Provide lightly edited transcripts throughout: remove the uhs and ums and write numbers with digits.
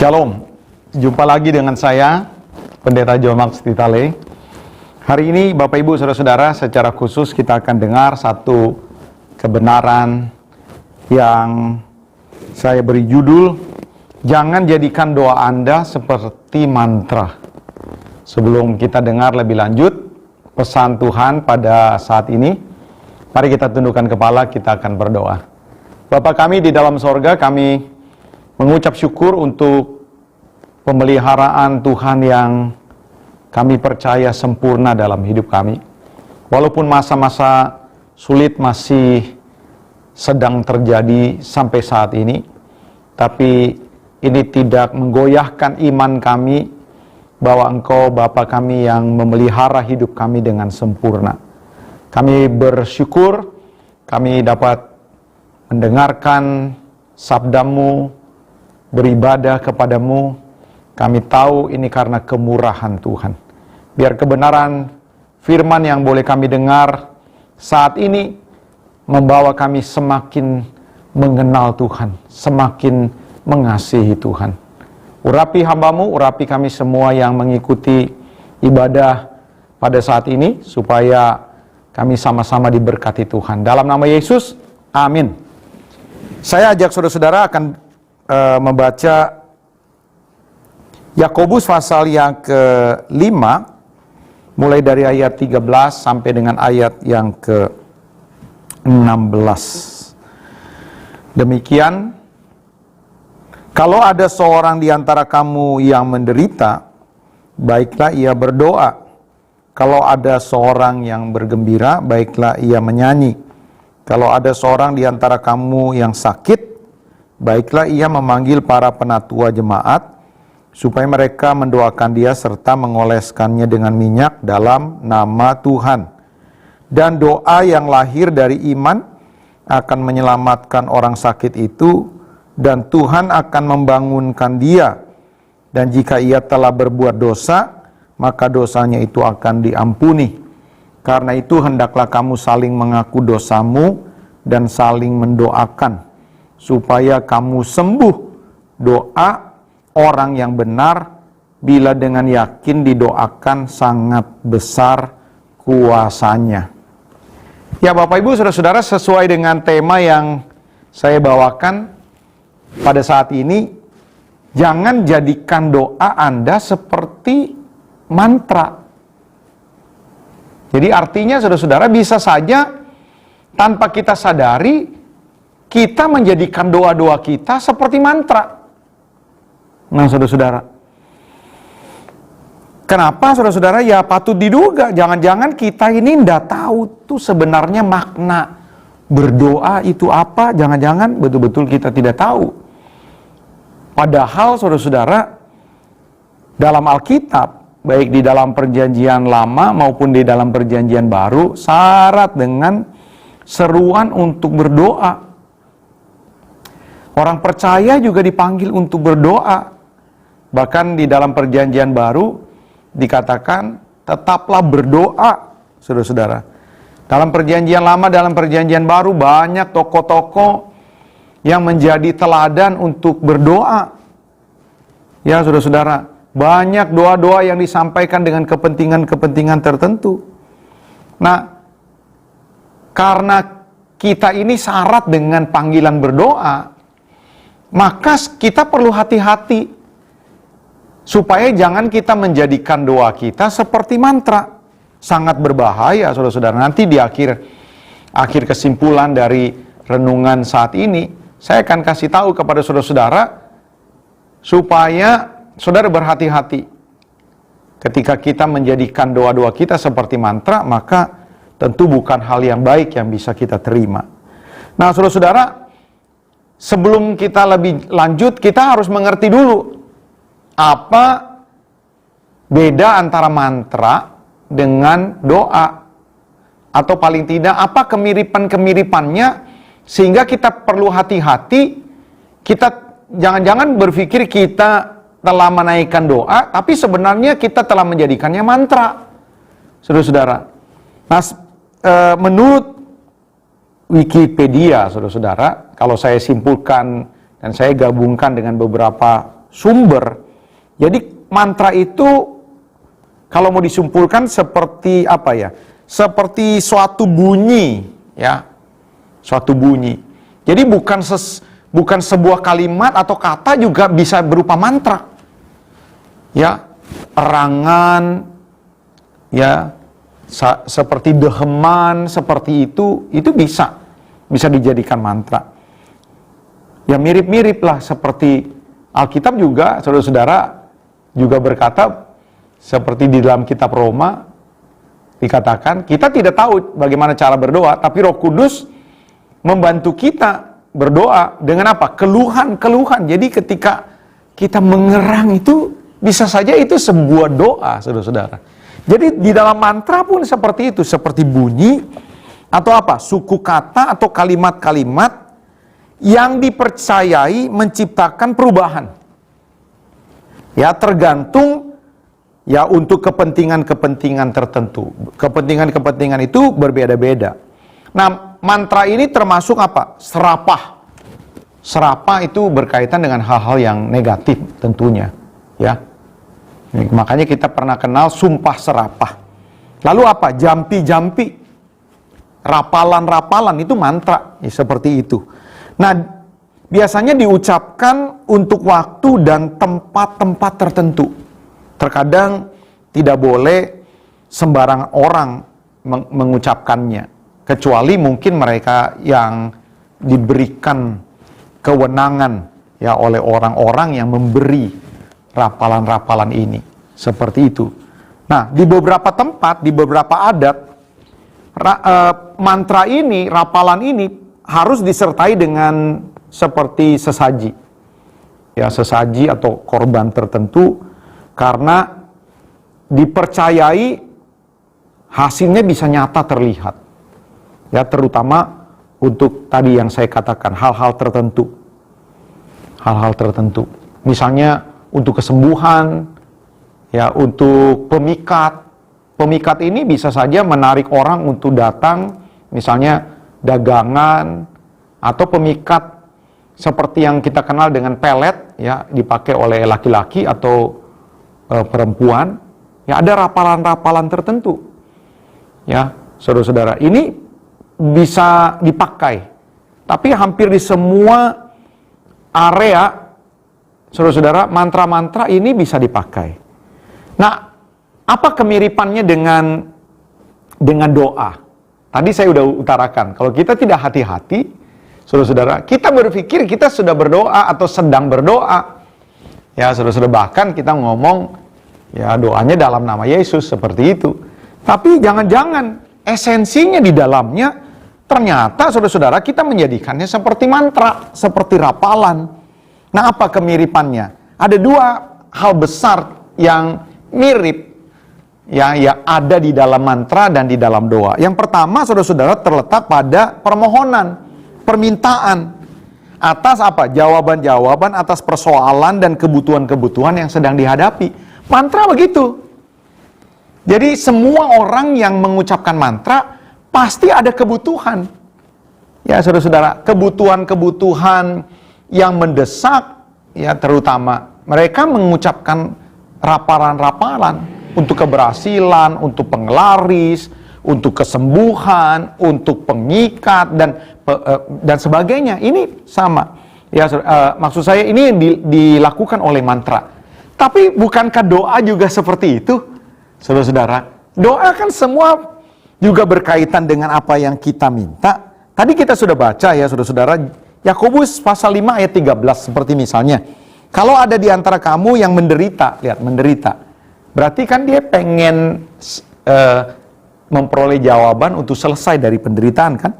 Shalom, jumpa lagi dengan saya, Pendeta John Max Titale. Hari ini Bapak Ibu Saudara-saudara, secara khusus kita akan dengar satu kebenaran yang saya beri judul, Jangan Jadikan Doa Anda Seperti Mantra. Sebelum kita dengar lebih lanjut pesan Tuhan pada saat ini, mari kita tundukkan kepala, kita akan berdoa. Bapa kami di dalam sorga, kami mengucap syukur untuk pemeliharaan Tuhan yang kami percaya sempurna dalam hidup kami. Walaupun masa-masa sulit masih sedang terjadi sampai saat ini, tapi ini tidak menggoyahkan iman kami bahwa Engkau Bapa kami yang memelihara hidup kami dengan sempurna. Kami bersyukur kami dapat mendengarkan sabdamu, beribadah kepadamu. Kami tahu ini karena kemurahan Tuhan. Biar kebenaran firman yang boleh kami dengar saat ini membawa kami semakin mengenal Tuhan, semakin mengasihi Tuhan. Urapi hambamu, urapi kami semua yang mengikuti ibadah pada saat ini, supaya kami sama-sama diberkati Tuhan. Dalam nama Yesus, amin. Saya ajak saudara-saudara akan membaca Yakobus pasal yang ke-5, mulai dari ayat 13 sampai dengan ayat yang ke-16. Demikian, kalau ada seorang di antara kamu yang menderita, baiklah ia berdoa. Kalau ada seorang yang bergembira, baiklah ia menyanyi. Kalau ada seorang di antara kamu yang sakit, baiklah ia memanggil para penatua jemaat, supaya mereka mendoakan dia serta mengoleskannya dengan minyak dalam nama Tuhan. Dan doa yang lahir dari iman akan menyelamatkan orang sakit itu, dan Tuhan akan membangunkan dia. Dan jika ia telah berbuat dosa, maka dosanya itu akan diampuni. Karena itu hendaklah kamu saling mengaku dosamu dan saling mendoakan, supaya kamu sembuh. Doa orang yang benar, bila dengan yakin didoakan, sangat besar kuasanya. Ya Bapak Ibu Saudara-saudara, sesuai dengan tema yang saya bawakan pada saat ini, jangan jadikan doa Anda seperti mantra. Jadi artinya saudara-saudara, bisa saja tanpa kita sadari, kita menjadikan doa-doa kita seperti mantra. Nah saudara-saudara, kenapa saudara-saudara? Ya patut diduga, jangan-jangan kita ini tidak tahu tuh sebenarnya makna berdoa itu apa. Jangan-jangan betul-betul kita tidak tahu. Padahal saudara-saudara, dalam Alkitab, baik di dalam perjanjian lama maupun di dalam perjanjian baru, syarat dengan seruan untuk berdoa. Orang percaya juga dipanggil untuk berdoa. Bahkan di dalam perjanjian baru dikatakan tetaplah berdoa, saudara-saudara. Dalam perjanjian lama, dalam perjanjian baru banyak tokoh-tokoh yang menjadi teladan untuk berdoa. Ya saudara-saudara, banyak doa-doa yang disampaikan dengan kepentingan-kepentingan tertentu. Nah, karena kita ini syarat dengan panggilan berdoa, maka kita perlu hati-hati supaya jangan kita menjadikan doa kita seperti mantra. Sangat berbahaya saudara-saudara. Nanti di akhir kesimpulan dari renungan saat ini, saya akan kasih tahu kepada saudara-saudara supaya saudara berhati-hati. Ketika kita menjadikan doa-doa kita seperti mantra, maka tentu bukan hal yang baik yang bisa kita terima. Nah saudara-saudara, sebelum kita lebih lanjut, kita harus mengerti dulu apa beda antara mantra dengan doa. Atau paling tidak, apa kemiripan-kemiripannya, sehingga kita perlu hati-hati. Kita jangan-jangan berpikir kita telah menaikkan doa, tapi sebenarnya kita telah menjadikannya mantra, saudara-saudara. Nah, menurut Wikipedia, saudara-saudara, kalau saya simpulkan dan saya gabungkan dengan beberapa sumber. Jadi mantra itu kalau mau disimpulkan seperti apa ya? Seperti suatu bunyi, ya. Suatu bunyi. Jadi bukan sebuah kalimat atau kata juga bisa berupa mantra. Ya, erangan, ya, seperti deheman, seperti itu bisa dijadikan mantra. Ya mirip-mirip lah seperti Alkitab juga, saudara-saudara juga berkata seperti di dalam kitab Roma dikatakan kita tidak tahu bagaimana cara berdoa, tapi Roh Kudus membantu kita berdoa dengan apa? Keluhan-keluhan. Jadi ketika kita mengerang itu bisa saja itu sebuah doa, saudara-saudara. Jadi di dalam mantra pun seperti itu, seperti bunyi atau apa? Suku kata atau kalimat-kalimat yang dipercayai menciptakan perubahan. Ya, tergantung ya untuk kepentingan-kepentingan tertentu. Kepentingan-kepentingan itu berbeda-beda. Nah, mantra ini termasuk apa? Serapah. Serapah itu berkaitan dengan hal-hal yang negatif tentunya, ya. Makanya kita pernah kenal sumpah serapah. Lalu apa? Jampi-jampi. Rapalan-rapalan itu mantra, ya, seperti itu. Nah, biasanya diucapkan untuk waktu dan tempat-tempat tertentu. Terkadang tidak boleh sembarangan orang mengucapkannya, kecuali mungkin mereka yang diberikan kewenangan ya oleh orang-orang yang memberi rapalan-rapalan ini. Seperti itu. Nah, di beberapa tempat, di beberapa adat, mantra ini, rapalan ini harus disertai dengan seperti sesaji. Ya, sesaji atau korban tertentu, karena dipercayai hasilnya bisa nyata terlihat. Ya, terutama untuk tadi yang saya katakan, hal-hal tertentu. Hal-hal tertentu. Misalnya untuk kesembuhan, ya, untuk pemikat. Pemikat ini bisa saja menarik orang untuk datang, misalnya dagangan, atau pemikat seperti yang kita kenal dengan pelet, ya, dipakai oleh laki-laki atau perempuan. Ya, ada rapalan-rapalan tertentu. Ya, saudara-saudara, ini bisa dipakai. Tapi hampir di semua area, saudara-saudara, mantra-mantra ini bisa dipakai. Nah, apa kemiripannya dengan doa? Tadi saya sudah utarakan, kalau kita tidak hati-hati, saudara-saudara, kita berpikir kita sudah berdoa atau sedang berdoa. Ya, saudara-saudara, bahkan kita ngomong, ya, doanya dalam nama Yesus, seperti itu. Tapi jangan-jangan esensinya di dalamnya, ternyata saudara-saudara kita menjadikannya seperti mantra, seperti rapalan. Nah, apa kemiripannya? Ada dua hal besar yang mirip, ya, yang ada di dalam mantra dan di dalam doa. Yang pertama, saudara-saudara, terletak pada permohonan, permintaan atas apa? Jawaban-jawaban atas persoalan dan kebutuhan-kebutuhan yang sedang dihadapi. Mantra begitu. Jadi semua orang yang mengucapkan mantra pasti ada kebutuhan. Ya, saudara-saudara, kebutuhan-kebutuhan yang mendesak, ya, terutama mereka mengucapkan rapalan-rapalan untuk keberhasilan, untuk penglaris, untuk kesembuhan, untuk pengikat dan sebagainya. Ini sama. Ya, maksud saya ini dilakukan oleh mantra. Tapi bukankah doa juga seperti itu, saudara-saudara? Doa kan semua juga berkaitan dengan apa yang kita minta. Tadi kita sudah baca, ya, saudara-saudara, Yakobus pasal 5 ayat 13, seperti misalnya, kalau ada di antara kamu yang menderita, lihat, menderita, berarti kan dia pengen memperoleh jawaban untuk selesai dari penderitaan, kan?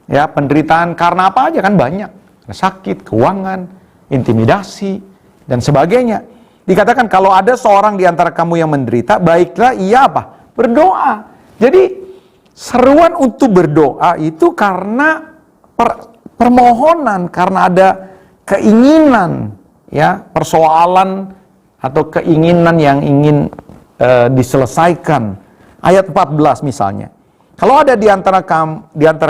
Ya, penderitaan karena apa aja kan banyak. Sakit, keuangan, intimidasi, dan sebagainya. Dikatakan kalau ada seorang di antara kamu yang menderita, baiklah ia apa? Berdoa. Jadi seruan untuk berdoa itu karena permohonan, karena ada keinginan, ya, persoalan atau keinginan yang ingin diselesaikan. Ayat 14 misalnya. Kalau ada di antara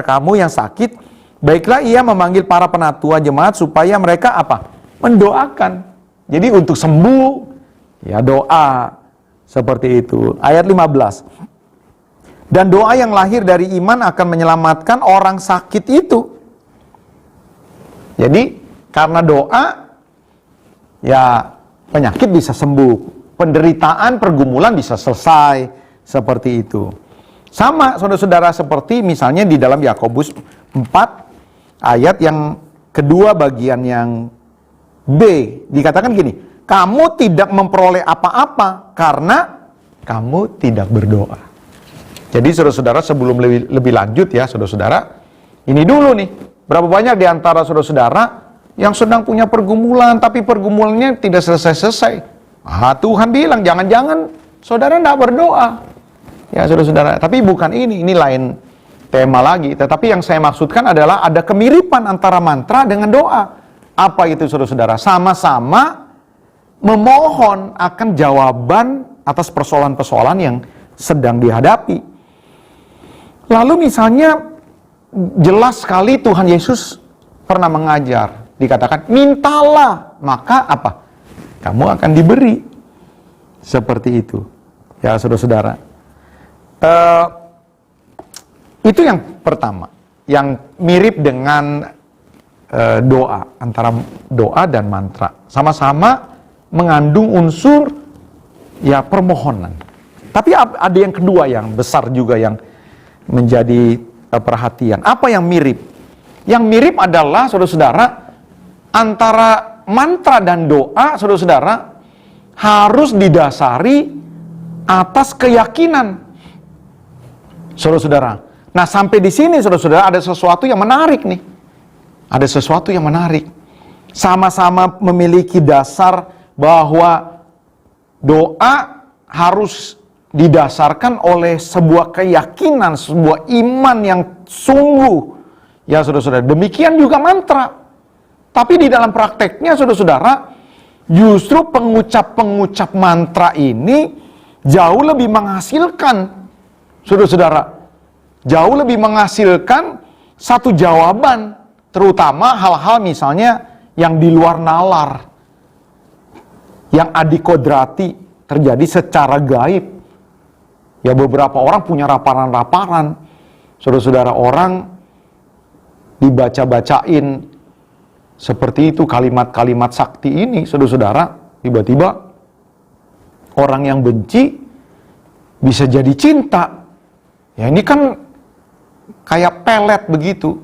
kamu yang sakit, baiklah ia memanggil para penatua jemaat supaya mereka apa? Mendoakan. Jadi untuk sembuh, ya doa seperti itu. Ayat 15. Dan doa yang lahir dari iman akan menyelamatkan orang sakit itu. Jadi karena doa, ya penyakit bisa sembuh. Penderitaan, pergumulan bisa selesai. Seperti itu. Sama saudara-saudara seperti misalnya di dalam Yakobus 4 ayat yang kedua bagian yang B. Dikatakan gini, kamu tidak memperoleh apa-apa karena kamu tidak berdoa. Jadi saudara-saudara sebelum lebih lanjut ya saudara-saudara, ini dulu nih, berapa banyak di antara saudara-saudara yang sedang punya pergumulan, tapi pergumulannya tidak selesai-selesai. Tuhan bilang, jangan-jangan saudara tidak berdoa. Ya saudara-saudara, tapi bukan ini lain tema lagi. Tetapi yang saya maksudkan adalah ada kemiripan antara mantra dengan doa. Apa itu saudara-saudara? Sama-sama memohon akan jawaban atas persoalan-persoalan yang sedang dihadapi. Lalu misalnya jelas sekali Tuhan Yesus pernah mengajar. Dikatakan, mintalah, maka apa? Kamu akan diberi. Seperti itu. Ya saudara-saudara. Itu yang pertama. Yang mirip dengan doa. Antara doa dan mantra. Sama-sama mengandung unsur ya permohonan. Tapi ada yang kedua yang besar juga yang menjadi perhatian. Apa yang mirip? Yang mirip adalah saudara-saudara antara mantra dan doa saudara-saudara harus didasari atas keyakinan. Saudara-saudara. Nah, sampai di sini saudara-saudara ada sesuatu yang menarik nih. Ada sesuatu yang menarik. Sama-sama memiliki dasar bahwa doa harus didasarkan oleh sebuah keyakinan, sebuah iman yang sungguh. Ya saudara-saudara, demikian juga mantra. Tapi di dalam prakteknya saudara-saudara, justru pengucap-pengucap mantra ini jauh lebih menghasilkan. Saudara-saudara, jauh lebih menghasilkan satu jawaban, terutama hal-hal misalnya yang di luar nalar, yang adikodrati terjadi secara gaib. Ya beberapa orang punya raparan-raparan, saudara-saudara, orang dibaca-bacain seperti itu kalimat-kalimat sakti ini, saudara-saudara, tiba-tiba orang yang benci bisa jadi cinta. Ya ini kan kayak pelet begitu.